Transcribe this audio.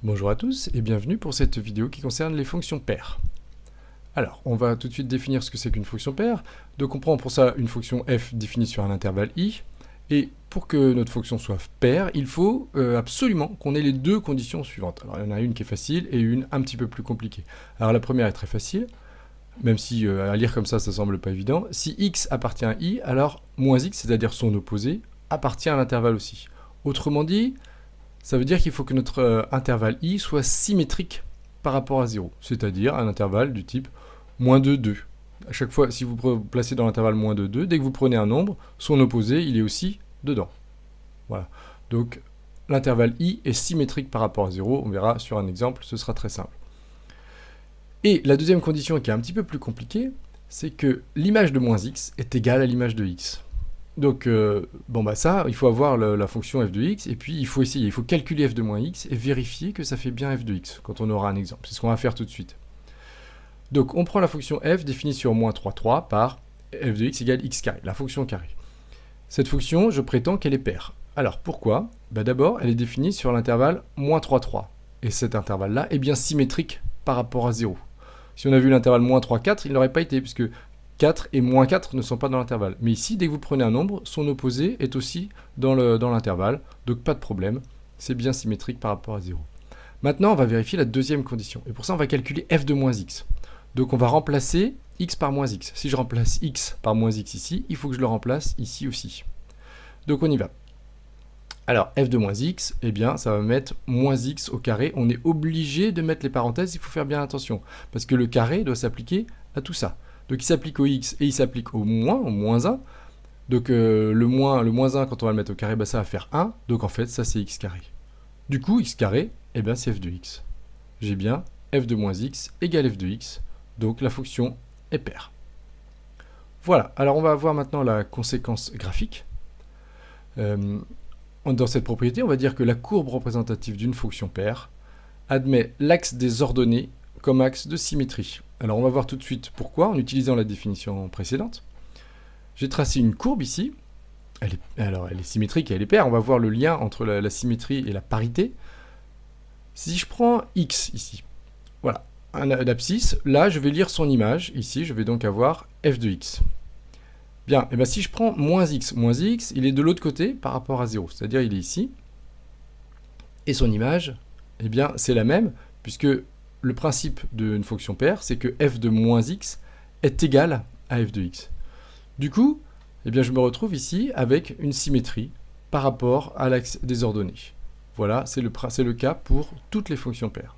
Bonjour à tous et bienvenue pour cette vidéo qui concerne les fonctions paires. Alors, on va tout de suite définir ce que c'est qu'une fonction paire. Donc on prend pour ça une fonction f définie sur un intervalle i. Et pour que notre fonction soit paire, il faut absolument qu'on ait les deux conditions suivantes. Alors il y en a une qui est facile et une un petit peu plus compliquée. Alors la première est très facile, même si à lire comme ça semble pas évident. Si x appartient à i, alors moins x, c'est-à-dire son opposé, appartient à l'intervalle aussi. Autrement dit, ça veut dire qu'il faut que notre intervalle i soit symétrique par rapport à 0, c'est-à-dire un intervalle du type moins de 2. À chaque fois, si vous placez dans l'intervalle moins de 2, dès que vous prenez un nombre, son opposé, il est aussi dedans. Voilà. Donc, l'intervalle i est symétrique par rapport à 0. On verra sur un exemple, ce sera très simple. Et la deuxième condition qui est un petit peu plus compliquée, c'est que l'image de moins x est égale à l'image de x. Donc, ça, il faut avoir la fonction f de x, et puis il faut essayer, il faut calculer f de moins x, et vérifier que ça fait bien f de x, quand on aura un exemple. C'est ce qu'on va faire tout de suite. Donc, on prend la fonction f définie sur moins 3,3 par f de x égale x carré, la fonction carré. Cette fonction, je prétends qu'elle est paire. Alors, pourquoi ? D'abord, elle est définie sur l'intervalle moins 3,3, et cet intervalle-là est bien symétrique par rapport à 0. Si on a vu l'intervalle moins 3,4, il n'aurait pas été, puisque 4 et moins 4 ne sont pas dans l'intervalle. Mais ici, dès que vous prenez un nombre, son opposé est aussi dans l'intervalle. Donc pas de problème, c'est bien symétrique par rapport à 0. Maintenant, on va vérifier la deuxième condition. Et pour ça, on va calculer f de moins x. Donc on va remplacer x par moins x. Si je remplace x par moins x ici, il faut que je le remplace ici aussi. Donc on y va. Alors f de moins x, eh bien ça va mettre moins x au carré. On est obligé de mettre les parenthèses, il faut faire bien attention. Parce que le carré doit s'appliquer à tout ça. Donc il s'applique au x et il s'applique au moins 1. Donc le moins 1, quand on va le mettre au carré, ça va faire 1. Donc en fait, ça c'est x carré. Du coup, x carré, c'est f de x. J'ai bien f de moins x égale f de x. Donc la fonction est paire. Voilà, alors on va voir maintenant la conséquence graphique. Dans cette propriété, on va dire que la courbe représentative d'une fonction paire admet l'axe des ordonnées comme axe de symétrie. Alors on va voir tout de suite pourquoi en utilisant la définition précédente. J'ai tracé une courbe ici. Elle est symétrique et elle est paire. On va voir le lien entre la symétrie et la parité. Si je prends x ici, voilà, un abscisse, là je vais lire son image. Ici, je vais donc avoir f de x. Bien, et si je prends moins x, il est de l'autre côté par rapport à 0. C'est-à-dire il est ici. Et son image, c'est la même, puisque le principe d'une fonction paire, c'est que f de moins x est égal à f de x. Du coup, je me retrouve ici avec une symétrie par rapport à l'axe des ordonnées. Voilà, c'est le cas pour toutes les fonctions paires.